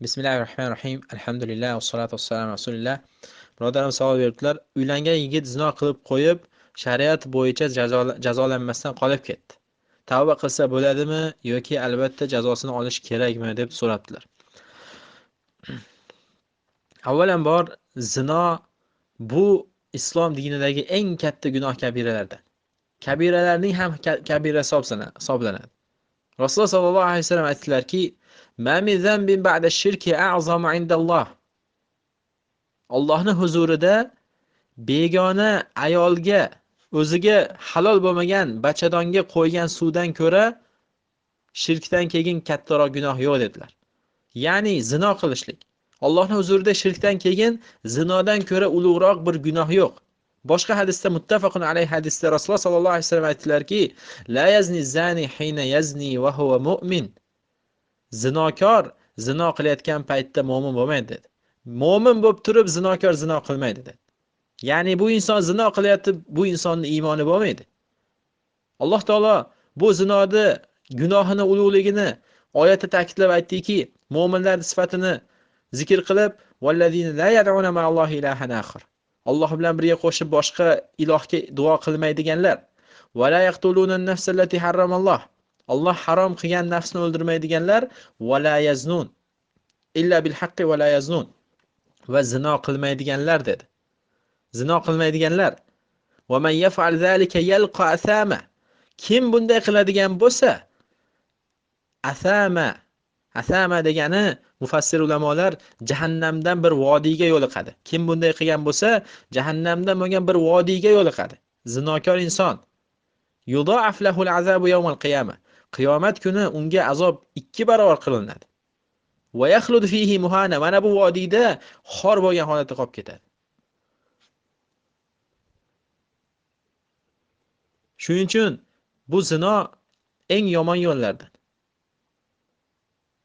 Bismillahirrohmanirrohim. Alhamdulillah va salatu vassalamu rasulillah. Birodarim savol berdilar. Uylangan yigit zino qilib qo'yib, shariat bo'yicha jazolanmasdan qolib ketdi. Tavba qilsa bo'ladimi yoki albatta jazosini olish kerakmi deb so'rabdilar. Avvalambor zino bu islom dinidagi eng katta gunoh kabiralardan. Kabiralarning ham kabirasi hisoblanadi. Rasululloh sollallohu alayhi vasallam aytdilarki: "Ma min zambin ba'da shirki a'zamu indalloh." Allohning huzurida begona ayolga o'ziga halol bo'lmagan bachadonga qo'ygan suvdan ko'ra shirkdan keyin kattaroq gunoh yo'q dedilar. Ya'ni zino qilishlik. Allohning huzurida shirkdan keyin zinodan ko'ra ulug'roq bir gunoh yo'q. Boshqa hadisda muttafaqun alayhi hadisda Rasululloh sollallohu alayhi vasallam aytdilarki: "La yazni zani hina yazni va huwa mu'min." Zinokor zino qilayotgan paytda mo'min bo'lmaydi dedi. Mo'min bo'lib turib zinokor zino qilmaydi dedi. Ya'ni bu inson zino qilyapti, bu insonning iymoni bo'lmaydi. Alloh taolo bu zinoni gunohini ulug'ligini oyatda ta'kidlab aytdiki, mo'minlar sifatini zikr qilib, "Vallazina la yad'una ma'allohi ilahan akhar." Alloh bilan birga qo'shib boshqa ilohga duo qilmaydiganlar. "Va la yaqtuluna an-nafsa allati harramalloh." Alloh harom qilgan nafsni o'ldirmaydiganlar. "Va la yaznun illa bil haqqi va la yaznun." Va zino qilmaydiganlar dedi. Zino qilmaydiganlar. "Va man yaf'al zalika yalqa asama." Kim bunday qiladigan bo'lsa, asama degani mufassir ulamolar jahannamdan bir vodiyga yo'liqadi. Kim bunday qilgan bo'lsa, jahannamdan bo'lgan bir vodiyga yo'liqadi. Zinokor inson. Yudha'af lahu al-azabu yawm al-qiyamah. Qiyomat kuni unga azob 2 barobar qilinadi. Va yaxlud fihi muhana. Mana bu vodiyda xor bo'lgan holatda qolib ketadi. Shuning uchun bu zino eng yomon yo'llardan.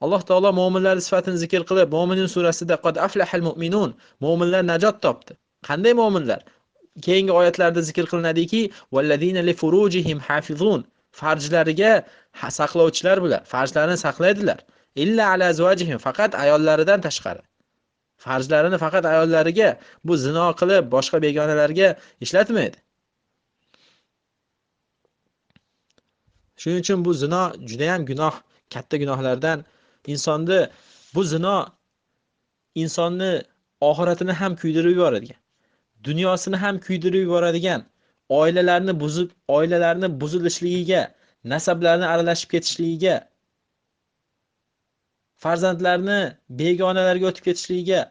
Alloh taolo mu'minlar sifatini zikr qilib, Mu'minun surasida qad aflahal mu'minun, mu'minlar najot topdi. Qanday mu'minlar? Keyingi oyatlarda zikr qilinadiki, vallazina li furujihim hafizun, farjlariga saqlovchilar bular, farjlarini saqlaydilar. Illa ala azwajihim, faqat ayollaridan tashqari. Farjlarini faqat ayollariga, bu zino qilib boshqa begonalarga ishlatmaydi. Shuning uchun bu zino juda ham gunoh, katta gunohlardan. Bu zino insonni oxiratini ham kuydirib yuboradigan, dunyosini ham kuydirib yuboradigan, oilalarni buzilishligiga, nasablarni aralashib ketishligiga, farzandlarni begonalarga o'tib ketishligiga,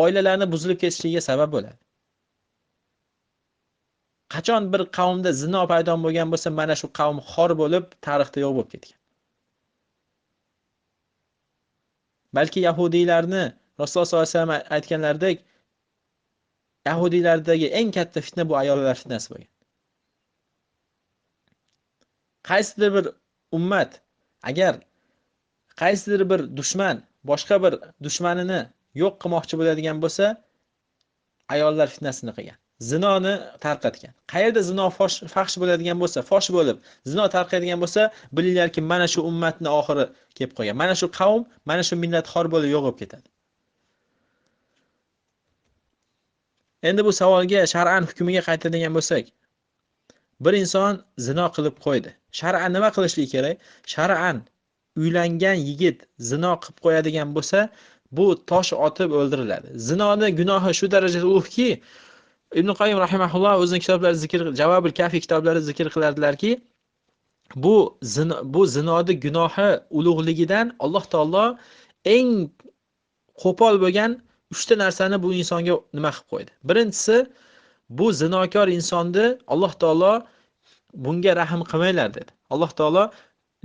oilalarni buzilib ketishligiga sabab bo'ladi. Qachon bir qavmda zino paydo bo'lgan bo'lsa, mana shu qavm xor bo'lib, tarixda yo'q bo'lib ketgan. Balki yahudiylarni Rasululloh sollallohu alayhi vasallam aytganlaridek, yahudiylardagi eng katta fitna bu ayollar fitnasi bo'lgan. Qaysidir bir ummat agar qaysidir bir dushman boshqa bir dushmanini yo'q qilmoqchi bo'ladigan bo'lsa, ayollar fitnasini qilgan. Zinoni tarqatgan. Qayerda zino fahsh bo'ladigan bo'lsa, fosh bo'lib, zino tarqaydigan bo'lsa, bilinglarki, mana shu ummatning oxiri kelib qolgan. Mana shu qavm, mana shu millat xor bo'lib yo'q bo'lib ketadi. Endi bu savolga shar'an hukmiga qaytadigan bo'lsak, bir inson zino qilib qo'ydi. Shar'an nima qilishligi kerak? Shar'an uylangan yigit zino qilib qo'yadigan bo'lsa, bu tosh otib o'ldiriladi. Zinoni gunohi shu darajada ulug'ki, Ibn Qayyim rahimahulloh o'zining kitoblarida Javobul Kafi kitoblarida zikr qilardilarki, bu zinoni gunohi ulug'ligidan Alloh taolo eng qo'pol bo'lgan 3 ta narsani bu insonga nima qilib qo'ydi. Birinchisi, bu zinokor insonni Alloh taolo bunga rahm qilmaylar dedi. Alloh taolo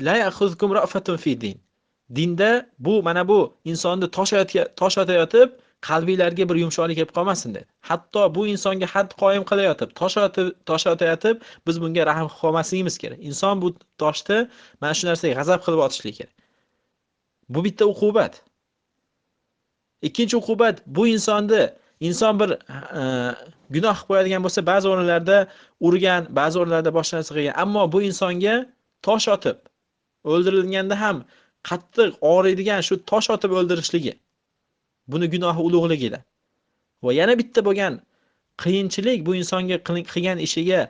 la ya'khuzkum ra'fatun fi din. Dinda mana bu insonni tosh otayotib qalbinglarga bir yumshoqlik kelib qolmasin dedi. Hatto bu insonga hadd qoyim qilayotib, tosh otayotib, biz bunga rahm qilmasligimiz kerak. Inson bu toshni mana shu narsaga g'azab qilib otishligi kerak. Bu bitta uqubat. Ikkinchi uqubat, bu inson bir gunoh qilib qo'yadigan bo'lsa, ba'zi o'rinlarda urgan, ba'zi o'rinlarda boshqa narsa qilgan, ammo bu insonga tosh otib o'ldirilganda ham qattiq og'riydigan shu tosh otib o'ldirishligi. Buni gunohi ulug'ligida. Va yana bitta bo'lgan qiyinchilik bu insonga qilgan ishiga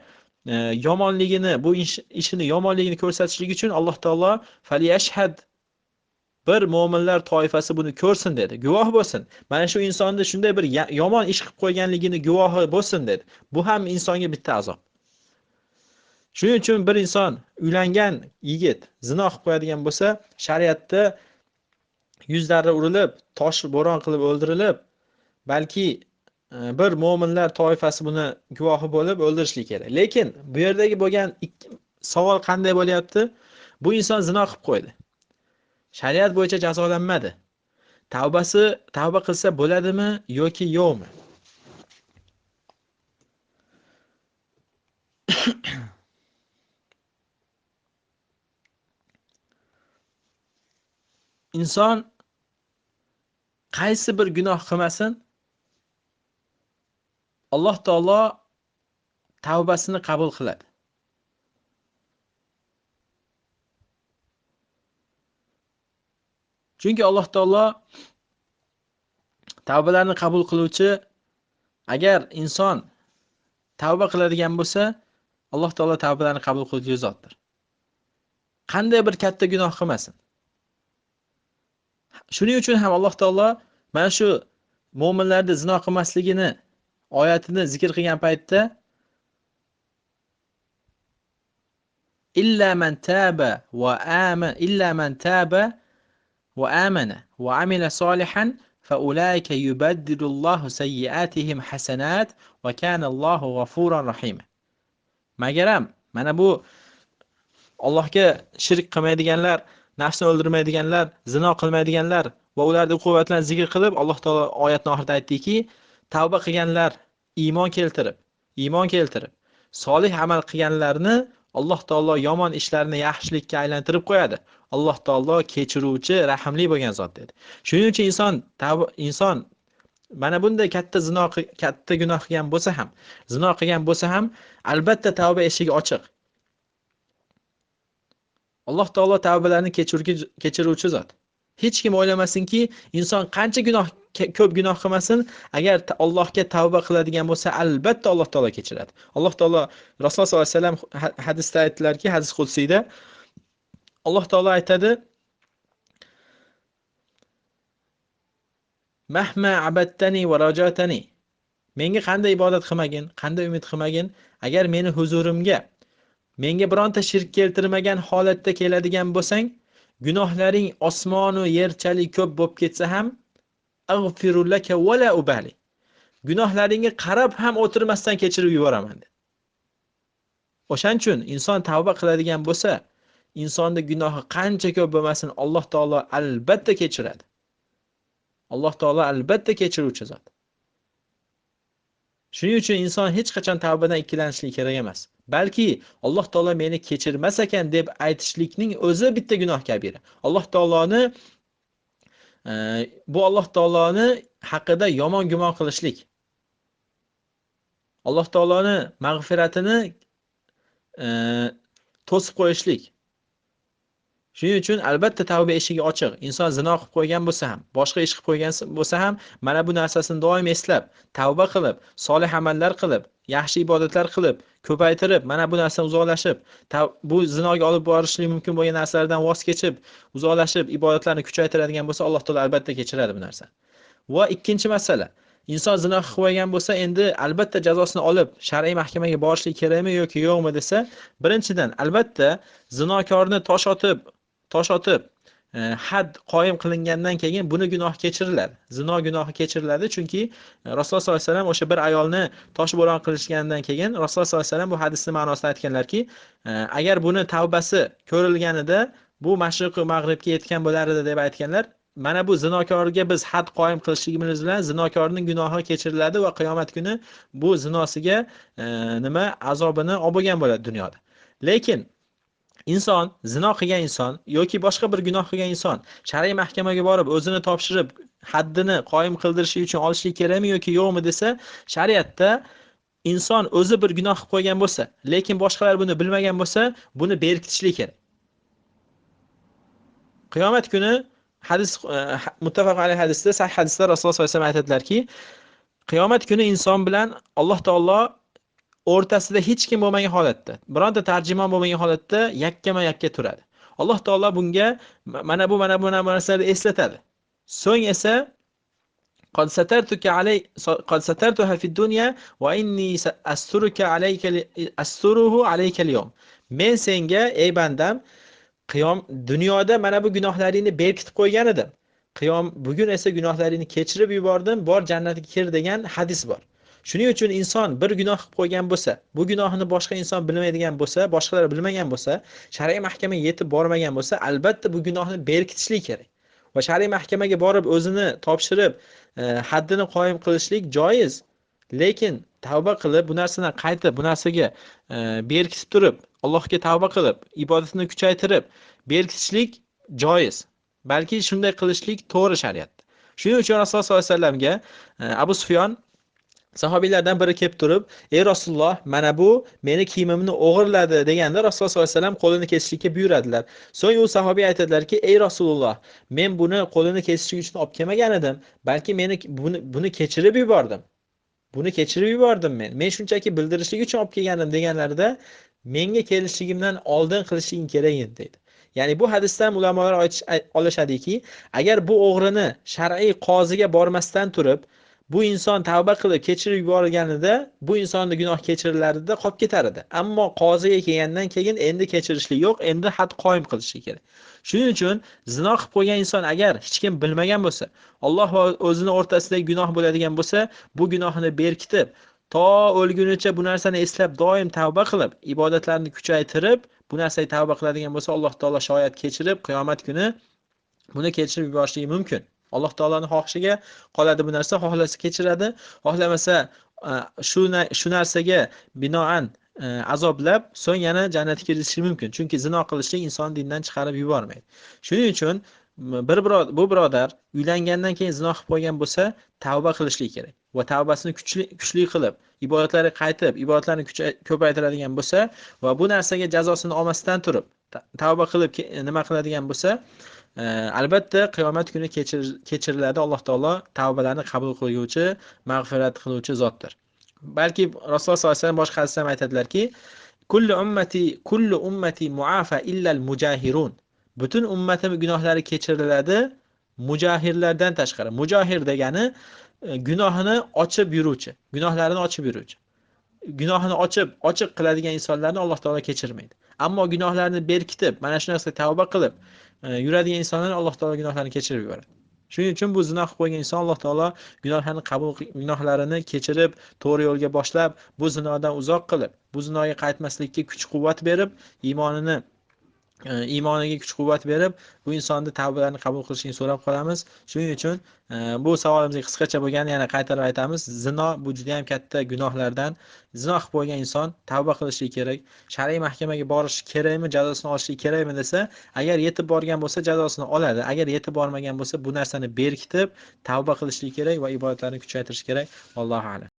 yomonligini, bu ishini yomonligini ko'rsatishlik uchun Alloh taolo faliyashhad, bir mo'minlar toifasi buni ko'rsin dedi. Guvoh bo'lsin. Mana shu insonni shunday bir yomon ish qilib qo'yganligini guvohi bo'lsin dedi. Bu ham insonga bitta azob. Shuning uchun bir inson uylangan yigit zino qilib qo'yadigan bo'lsa, shariatda yuzlari urilib, tosh bo'ron qilib o'ldirilib, balki bir mo'minlar toifasi buni guvohi bo'lib o'ldirishlik kerak. Lekin bu yerdagi bo'lgan savol qanday bo'lyapti? Bu inson zino qilib qo'ydi. Shariat bo'yicha jazolanmadi. Tavba qilsa bo'ladimi yoki yo'qmi? Inson qaysi bir gunoh qilmasin, Alloh taolo tavbasini qabul qiladi. Chunki Alloh taolo tavbalarni qabul qiluvchi, agar inson tavba qiladigan bo'lsa, Alloh taolo tavbalarni qabul qiluvchi zotdir. Qanday bir katta gunoh qilmasin. Shuning uchun ham Alloh taolo mana shu mo'minlarning zino qilmasligini oyatini zikr qilgan paytda illa man taba va amana va amila solihan fa ulaika yubaddilullohu sayyiatihim hasanat va kana Allohu g'afuran rahim. Magaram mana bu Allohga shirk qilmaydiganlar, nafsni o'ldirmaydiganlar, zino qilmaydiganlar va ularning uqubatlarini zikr qilib, Alloh taolo oyatning oxirida aytdiki, tavba qilganlar, iymon keltirib, solih amal qilganlarni Alloh taolo yomon ishlarini yaxshilikka aylantirib qo'yadi. Alloh taolo kechiruvchi, rahimli bo'lgan zot dedi. Shuning uchun inson mana bunday katta gunoh qilgan bo'lsa ham, albatta tavba eshigi ochiq. Alloh taolo tavbalarni kechiruvchi zot. Hech kim o'ylamasinki, inson qancha ko'p gunoh qilmasin, agar Allohga tavba qiladigan bo'lsa, albatta Alloh taolo kechiradi. Alloh taolo Rasululloh sollallohu alayhi vasallam hadisda aytdilarki, hadis qudsiyda Alloh taolo aytadi: "Mahma abattani va rajatani." Menga qanday ibodat qilmagin, qanday umid qilmagin, agar meni huzurimga menga bironta shirk keltirmagan holatda keladigan bo'lsang, gunohlaring osmon va yerchalik ko'p bo'lib ketsa ham, aghfiru laka va la ubali. Gunohlaringga qarab ham o'tirmasdan kechirib yuboraman dedi. O'shaning uchun inson tavba qiladigan bo'lsa, insonning gunohi qancha ko'p bo'lmasin, Alloh taolo albatta kechiradi. Alloh taolo albatta kechiruvchi zot. Shuning uchun inson hech qachon tavbadan ikkilanishligi kerak emas. Balki Alloh taolo meni kechirmas ekan deb aytishlikning o'zi bitta gunoh kabira. Alloh taoloni haqida yomon gumon qilishlik. Alloh taoloni mag'firatini to'sib qo'yishlik. Shuning uchun albatta tavba eshigi ochiq. Inson zino qilib qo'ygan bo'lsa ham, boshqa ish qilib qo'ygan bo'lsa ham, mana bu narsasini doim eslab, tavba qilib, solih amallar qilib, yaxshi ibodatlar qilib, ko'paytirib, mana bu narsadan uzoqlashib, bu zinoga olib borishlik mumkin bo'lgan narsalardan voz kechib, uzoqlashib, ibodatlarni kuchaytiradigan bo'lsa, Alloh taolo albatta kechiradi bu narsani. Va ikkinchi masala, inson zino qilib qo'ygan bo'lsa, endi albatta jazosini olib, shar'iy mahkamaga borishlik kerakmi yoki yo'qmi desa, birinchidan albatta zinokorni tosh otib had qoyim qilingandan keyin buni gunoh kechiriladi. Zino gunohi kechiriladi, chunki Rasululloh sollallohu alayhi vasallam o'sha bir ayolni tosh bo'ron qilishgandan keyin Rasululloh sollallohu alayhi vasallam bu hadisning ma'nosida aytganlarki, agar buni tavbasi ko'rilganida bu mashriq va mag'ribga yetgan bo'lar edi deb aytganlar. Mana bu zinokorga biz had qoyim qilishligimiz bilan zinokorning gunohi kechiriladi va qiyomat kuni bu zinosiga azobini olib bo'lgan bo'ladi dunyoda. Lekin inson, zino qilgan inson yoki boshqa bir gunoh qilgan inson shar'iy mahkamaga borib o'zini topshirib haddini qoyim qildirishi uchun olishlik kerakmi yoki yo'qmi desa, shariatda inson o'zi bir gunoh qilib qo'ygan bo'lsa, lekin boshqalar buni bilmagan bo'lsa, buni berkitishlik kerak. Qiyomat kuni hadis muttafaq alayhi hadisda, sahih hadisda Rasululloh sollallohu alayhi vasallam aytadilarki, qiyomat kuni inson bilan Alloh taolo o'rtasida hech kim bo'lmagan holatda, bironta tarjimon bo'lmagan holatda yakkama-yakka turadi. Alloh taolo bunga mana bu narsalarni eslatadi. So'ng esa qad satartuha fid dunya va inni asturuka alayka asturuhu alayka al-yawm. Men senga ey bandam dunyoda mana bu gunohlaringni berkitib qo'ygan edim. Bugun esa gunohlaringni kechirib yubordim, bor jannatga kir degan hadis bor. Shuning uchun inson bir gunoh qilib qo'ygan bo'lsa, bu gunohini boshqa inson bilmaydigan bo'lsa, boshqalar bilmagan bo'lsa, shar'iy mahkamaga yetib bormagan bo'lsa, albatta bu gunohni berkitishlik kerak. Va shar'iy mahkamaga borib o'zini topshirib, haddini qoyim qilishlik joiz. Lekin tavba qilib, bu narsadan qaytib, bu narsaga berkitib turib, Allohga tavba qilib, ibodatini kuchaytirib, berkitishlik joiz. Balki shunday qilishlik to'g'ri shariatda. Shuning uchun Rasululloh sollallohu alayhi vasallamga Abu Sufyon sahobiylardan biri kelib turib, "Ey Rasululloh, mana bu meni kiyimimni o'g'irladi" deganda Rasululloh sollallohu alayhi vasallam qo'lini kesishga buyuradilar. So'ng u sahobiy aytadilarki, "Ey Rasululloh, men buni qo'lini kesishlik uchun olib kelmagan edim, balki buni kechirib yubordim. Buni kechirib yubordim men. Men shunchaki bildirishlik uchun olib kelganim" deganlarida, menga kelishligimdan oldin qilishing kerak edi dedi. Ya'ni bu hadisdan ulamolar olishadiki, agar bu o'g'rini shar'iy qoziga bormasdan turib, bu inson tavba qilib kechirib yuborganida, bu insonning gunoh kechirilarida qolib ketar edi. Ammo qoziga kelgandan keyin endi kechirishlik yo'q, endi had qoyim qilishlik kerak. Shuning uchun zino qilib qo'ygan inson agar hech kim bilmagan bo'lsa, Alloh va o'zini o'rtasidagi gunoh bo'ladigan bo'lsa, bu gunohini berkitib, to o'lgunicha bu narsani eslab doim tavba qilib, ibodatlarni kuchaytirib, bu narsaga tavba qiladigan bo'lsa, Alloh taolo shoyat kechirib, qiyomat kuni buni kechirib yuborishligi mumkin. Alloh taolaning xohishiga qoladi bu narsa, xohlasa kechiradi, xohlamasa shu narsaga binoan azoblab, so'ng yana jannatga kirishi mumkin. Chunki zino qilishlik inson dindan chiqarib yubormaydi. Shuning uchun bu birodar uylangandan keyin zino qilib qo'ygan bo'lsa, tavba qilishlik kerak. Va tavbasini kuchli qilib, ibodatlarga qaytib, ibodatlarni ko'paytiradigan bo'lsa va bu narsaga jazosini olmasdan turib, tavba qilib nima qiladigan bo'lsa, albatta qiyomat kuni kechiriladi. Alloh taolo tavbalarni qabul qiluvchi, mag'firat qiluvchi zotdir. Balki Rasululloh sollallohu alayhi vasallam boshqa hadisda aytadilarki, kullu ummati muafa illa al-mujahirun. Butun ummatim gunohlari kechiriladi, mujahirlardan tashqari. Mujahir degani gunohini ochib yuruvchi, gunohlarini ochib yuruvchi. Gunohini ochiq qiladigan insonlarni Alloh taolo kechirmaydi. Ammo gunohlarni berkitib, mana shu narsaga tavba qilib yuradigan insonlar Alloh taolo gunohlarini kechirib yuboradi. Shuning uchun bu zino qilib qo'ygan inson Alloh taolo gunohlarini kechirib, to'g'ri yo'lga boshlab, bu zinodan uzoq qilib, bu zinoga qaytmaslikka kuch-quvvat berib, iymoniga kuch-quvvat berib, bu insonni tavbalarini qabul qilishini so'rab qolamiz. Shuning uchun bu savolimizga qisqacha bo'lgani yana qaytarib aytamiz. Zino bu juda ham katta gunohlardan. Zino qilib qo'ygan inson tavba qilishi kerak. Shar'iy mahkamaga borishi kerakmi, jazosini olishi kerakmi desa, agar yetib borgan bo'lsa jazosini oladi. Agar yetib bormagan bo'lsa bu narsani berkitib, tavba qilishi kerak va ibodatlarni kuchaytirish kerak. Allohu a'lam.